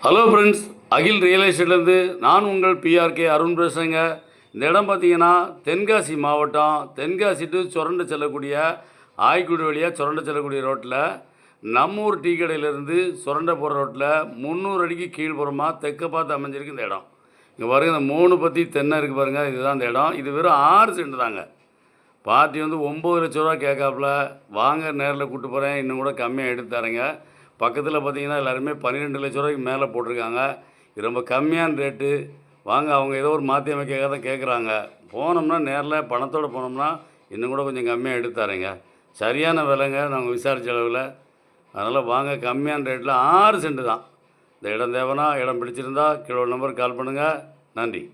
Hello friends, அகில் real எஸ்டேட்லேருந்து நான் உங்கள் BRK Arun பேசுகிறேங்க. இந்த இடம் பார்த்தீங்கன்னா தென்காசி மாவட்டம், தென்காசி டு சுரண்டு செல்லக்கூடிய ஆய்க்குடி வழியாக சுரண்டு செல்லக்கூடிய ரோட்டில் நம்மூர் டீ கடையிலேருந்து சுரண்ட போகிற ரோட்டில் 300 அடிக்கு கீழ்ப்புறமாக தெற்க பார்த்து அமைஞ்சிருக்கு இந்த இடம். இங்கே பாருங்கள், இந்த 3 பற்றி தென்னை இருக்குது பாருங்கள், இதுதான் இந்த இடம். இது வெறும் 6 சென்ட் தாங்க. பார்ட்டி வந்து 9 லட்ச ரூபா கேட்காப்புல. வாங்க, நேரில் கூப்பிட்டு போகிறேன், இன்னும் கூட கம்மியாக எடுத்து தரேங்க. பக்கத்தில் பார்த்தீங்கன்னா எல்லாருமே 12 லட்ச ரூபாய்க்கு மேலே போட்டிருக்காங்க. இது ரொம்ப கம்மியான ரேட்டு. வாங்க, அவங்க ஏதோ ஒரு மாற்றி அமைக்க தான் கேட்குறாங்க. போனோம்னா நேரில் பணத்தோடு போனோம்னா இன்னும் கூட கொஞ்சம் கம்மியாக எடுத்து தரேங்க. சரியான விலைங்க, நாங்கள் விசாரித்த அளவில். அதனால் வாங்க, கம்மியான ரேட்டில் 6 சென்ட் தான். இந்த இடம் தேவைன்னா, இடம் பிடிச்சிருந்தா கீழே நம்பருக்கு கால் பண்ணுங்கள். நன்றி.